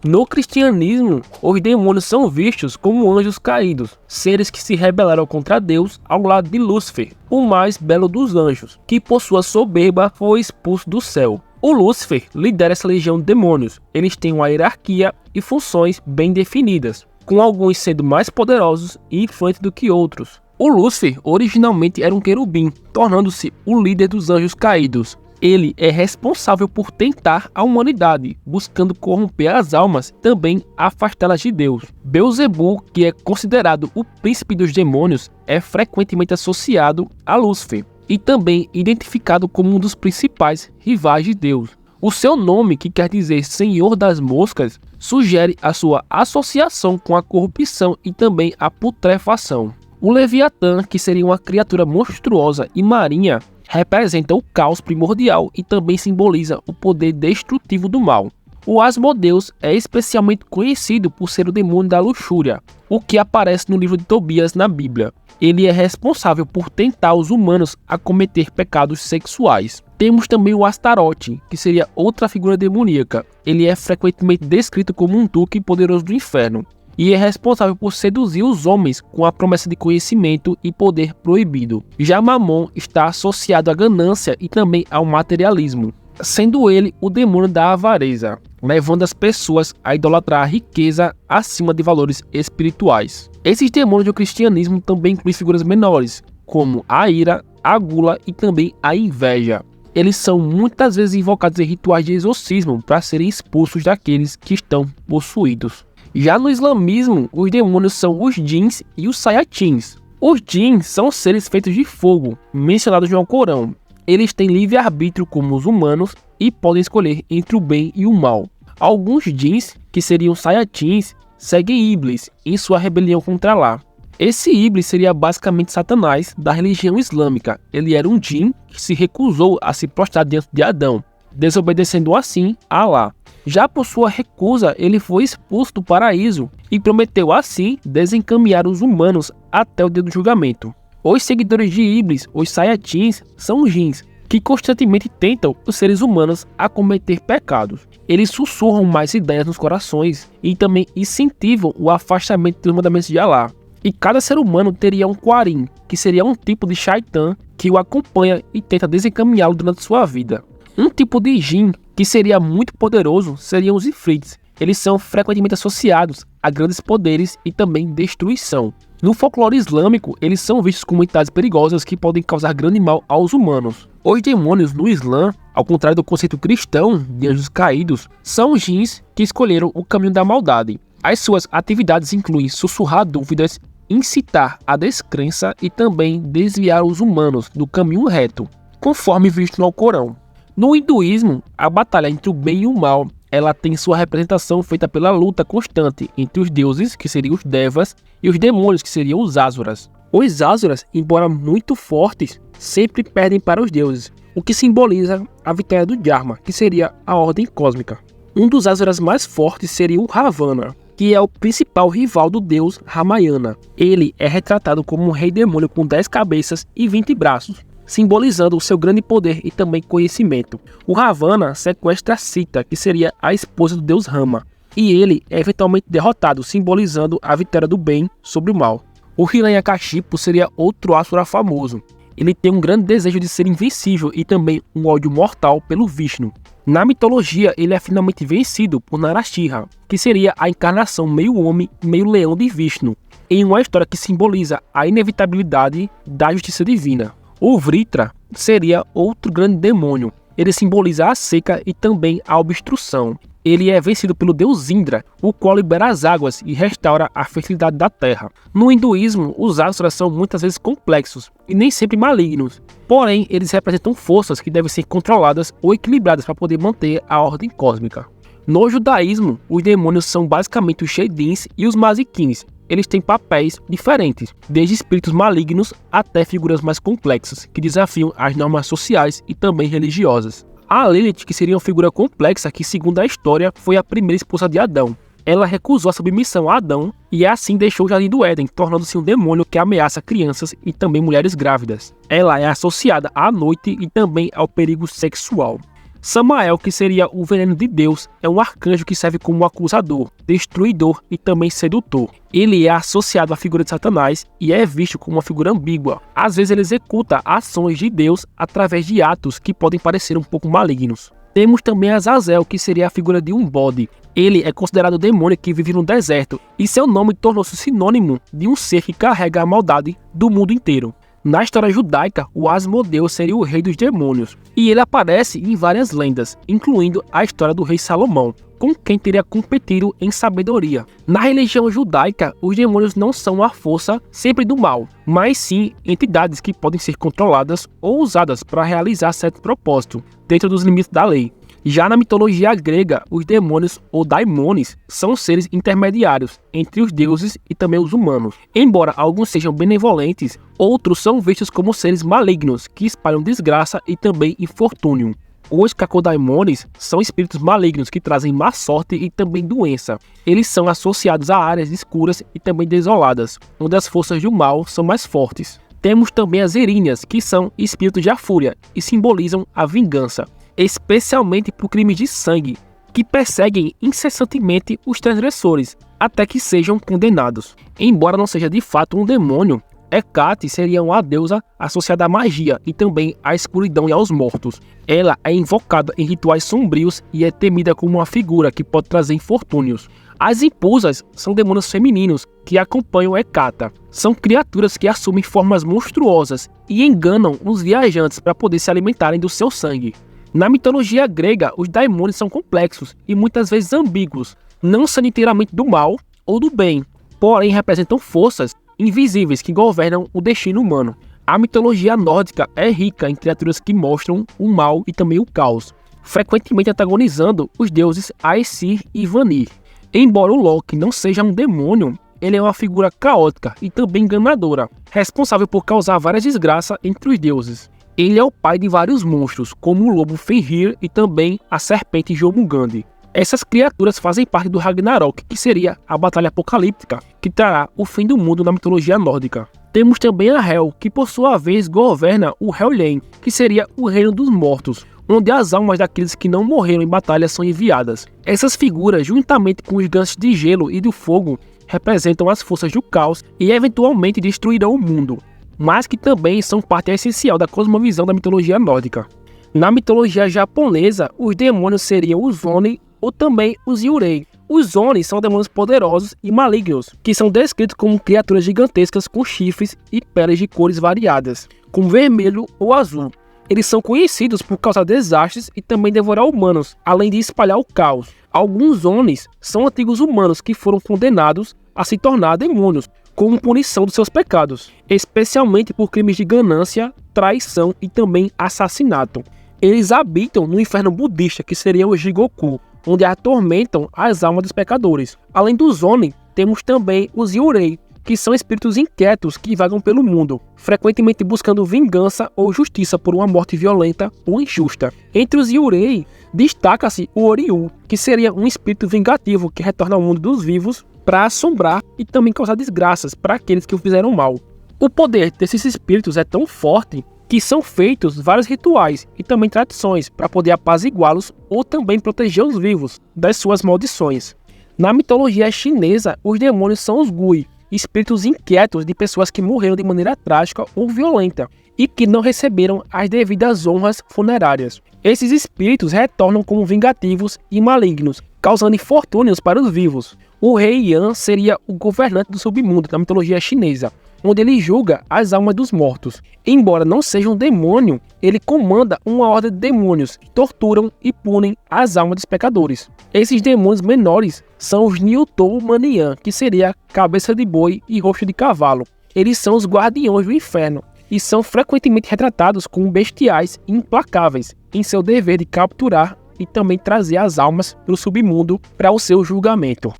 No cristianismo, os demônios são vistos como anjos caídos, seres que se rebelaram contra Deus ao lado de Lúcifer, o mais belo dos anjos, que por sua soberba foi expulso do céu. O Lúcifer lidera essa legião de demônios. Eles têm uma hierarquia e funções bem definidas, com alguns sendo mais poderosos e influentes do que outros. O Lúcifer originalmente era um querubim, tornando-se o líder dos anjos caídos. Ele é responsável por tentar a humanidade, buscando corromper as almas e também afastá-las de Deus. Beelzebul, que é considerado o príncipe dos demônios, é frequentemente associado a Lúcifer e também identificado como um dos principais rivais de Deus. O seu nome, que quer dizer Senhor das Moscas, sugere a sua associação com a corrupção e também a putrefação. O Leviatã, que seria uma criatura monstruosa e marinha, representa o caos primordial e também simboliza o poder destrutivo do mal. O Asmodeus é especialmente conhecido por ser o demônio da luxúria, o que aparece no livro de Tobias na Bíblia. Ele é responsável por tentar os humanos a cometer pecados sexuais. Temos também o Astarote, que seria outra figura demoníaca. Ele é frequentemente descrito como um duque poderoso do inferno e é responsável por seduzir os homens com a promessa de conhecimento e poder proibido. Já Mamon está associado à ganância e também ao materialismo, sendo ele o demônio da avareza, levando as pessoas a idolatrar a riqueza acima de valores espirituais. Esses demônios do cristianismo também incluem figuras menores, como a ira, a gula e também a inveja. Eles são muitas vezes invocados em rituais de exorcismo para serem expulsos daqueles que estão possuídos. Já no islamismo, os demônios são os djinns e os sayatins. Os djinns são seres feitos de fogo, mencionados no Alcorão. Eles têm livre-arbítrio como os humanos e podem escolher entre o bem e o mal. Alguns djinns, que seriam sayatins, seguem Iblis em sua rebelião contra Allah. Esse Iblis seria basicamente Satanás da religião islâmica. Ele era um djinn que se recusou a se prostrar diante de Adão, desobedecendo assim a Allah. Já por sua recusa, ele foi expulso do paraíso e prometeu assim desencaminhar os humanos até o dia do julgamento. Os seguidores de Iblis, os sayatins, são djinns que constantemente tentam os seres humanos a cometer pecados. Eles sussurram mais ideias nos corações e também incentivam o afastamento dos mandamentos de Allah. E cada ser humano teria um quarim, que seria um tipo de shaitan que o acompanha e tenta desencaminhá-lo durante sua vida. Um tipo de djinn que seria muito poderoso seriam os ifrits. Eles são frequentemente associados a grandes poderes e também destruição. No folclore islâmico, eles são vistos como entidades perigosas que podem causar grande mal aos humanos. Os demônios no Islã, ao contrário do conceito cristão de anjos caídos, são djinns que escolheram o caminho da maldade. As suas atividades incluem sussurrar dúvidas, incitar a descrença e também desviar os humanos do caminho reto, conforme visto no Alcorão. No hinduísmo, a batalha entre o bem e o mal, ela tem sua representação feita pela luta constante entre os deuses, que seriam os devas, e os demônios, que seriam os asuras. Os asuras, embora muito fortes, sempre perdem para os deuses, o que simboliza a vitória do Dharma, que seria a ordem cósmica. Um dos asuras mais fortes seria o Ravana, que é o principal rival do deus Ramayana. Ele é retratado como um rei demônio com 10 cabeças e 20 braços, simbolizando o seu grande poder e também conhecimento. O Ravana sequestra Sita, que seria a esposa do deus Rama, e ele é eventualmente derrotado, simbolizando a vitória do bem sobre o mal. O Hiranyakashipu seria outro asura famoso. Ele tem um grande desejo de ser invencível e também um ódio mortal pelo Vishnu. Na mitologia, ele é finalmente vencido por Narashira, que seria a encarnação meio homem, meio leão de Vishnu, em uma história que simboliza a inevitabilidade da justiça divina. O Vritra seria outro grande demônio. Ele simboliza a seca e também a obstrução. Ele é vencido pelo deus Indra, o qual libera as águas e restaura a fertilidade da terra. No hinduísmo, os asuras são muitas vezes complexos e nem sempre malignos. Porém, eles representam forças que devem ser controladas ou equilibradas para poder manter a ordem cósmica. No judaísmo, os demônios são basicamente os Shedins e os Mazikins. Eles têm papéis diferentes, desde espíritos malignos até figuras mais complexas, que desafiam as normas sociais e também religiosas. A Lilith, que seria uma figura complexa que, segundo a história, foi a primeira esposa de Adão. Ela recusou a submissão a Adão e assim deixou o Jardim do Éden, tornando-se um demônio que ameaça crianças e também mulheres grávidas. Ela é associada à noite e também ao perigo sexual. Samael, que seria o veneno de Deus, é um arcanjo que serve como acusador, destruidor e também sedutor. Ele é associado à figura de Satanás e é visto como uma figura ambígua. Às vezes ele executa ações de Deus através de atos que podem parecer um pouco malignos. Temos também Azazel, que seria a figura de um bode. Ele é considerado o demônio que vive no deserto e seu nome tornou-se sinônimo de um ser que carrega a maldade do mundo inteiro. Na história judaica, o Asmodeu seria o rei dos demônios, e ele aparece em várias lendas, incluindo a história do rei Salomão, com quem teria competido em sabedoria. Na religião judaica, os demônios não são a força sempre do mal, mas sim entidades que podem ser controladas ou usadas para realizar certo propósito, dentro dos limites da lei. Já na mitologia grega, os demônios ou daimones são seres intermediários entre os deuses e também os humanos. Embora alguns sejam benevolentes, outros são vistos como seres malignos que espalham desgraça e também infortúnio. Os cacodaimones são espíritos malignos que trazem má sorte e também doença. Eles são associados a áreas escuras e também desoladas, onde as forças do mal são mais fortes. Temos também as eríneas, que são espíritos da fúria e simbolizam a vingança, especialmente por crimes de sangue, que perseguem incessantemente os transgressores, até que sejam condenados. Embora não seja de fato um demônio, Hecate seria uma deusa associada à magia e também à escuridão e aos mortos. Ela é invocada em rituais sombrios e é temida como uma figura que pode trazer infortúnios. As impulsas são demônios femininos que acompanham Hecate. São criaturas que assumem formas monstruosas e enganam os viajantes para poder se alimentarem do seu sangue. Na mitologia grega, os daimones são complexos e muitas vezes ambíguos, não sendo inteiramente do mal ou do bem, porém representam forças invisíveis que governam o destino humano. A mitologia nórdica é rica em criaturas que mostram o mal e também o caos, frequentemente antagonizando os deuses Aesir e Vanir. Embora o Loki não seja um demônio, ele é uma figura caótica e também enganadora, responsável por causar várias desgraças entre os deuses. Ele é o pai de vários monstros, como o lobo Fenrir e também a serpente Jomungand. Essas criaturas fazem parte do Ragnarok, que seria a batalha apocalíptica, que trará o fim do mundo na mitologia nórdica. Temos também a Hel, que por sua vez governa o Helheim, que seria o reino dos mortos, onde as almas daqueles que não morreram em batalha são enviadas. Essas figuras, juntamente com os gigantes de gelo e do fogo, representam as forças do caos e eventualmente destruirão o mundo, mas que também são parte essencial da cosmovisão da mitologia nórdica. Na mitologia japonesa, os demônios seriam os Oni ou também os Yurei. Os Oni são demônios poderosos e malignos, que são descritos como criaturas gigantescas com chifres e peles de cores variadas, como vermelho ou azul. Eles são conhecidos por causar desastres e também devorar humanos, além de espalhar o caos. Alguns Onis são antigos humanos que foram condenados a se tornar demônios, como punição dos seus pecados, especialmente por crimes de ganância, traição e também assassinato. Eles habitam no inferno budista, que seria o Jigoku, onde atormentam as almas dos pecadores. Além dos Oni, temos também os Yurei, que são espíritos inquietos que vagam pelo mundo, frequentemente buscando vingança ou justiça por uma morte violenta ou injusta. Entre os Yurei, destaca-se o Oryu, que seria um espírito vingativo que retorna ao mundo dos vivos para assombrar e também causar desgraças para aqueles que o fizeram mal. O poder desses espíritos é tão forte que são feitos vários rituais e também tradições para poder apaziguá-los ou também proteger os vivos das suas maldições. Na mitologia chinesa, os demônios são os Gui, espíritos inquietos de pessoas que morreram de maneira trágica ou violenta e que não receberam as devidas honras funerárias. Esses espíritos retornam como vingativos e malignos, causando infortúnios para os vivos. O rei Yan seria o governante do submundo na mitologia chinesa, onde ele julga as almas dos mortos. Embora não seja um demônio, ele comanda uma ordem de demônios que torturam e punem as almas dos pecadores. Esses demônios menores são os Nyutou Manian, que seria cabeça de boi e rosto de cavalo. Eles são os guardiões do inferno e são frequentemente retratados como bestiais e implacáveis em seu dever de capturar e também trazer as almas para o submundo para o seu julgamento.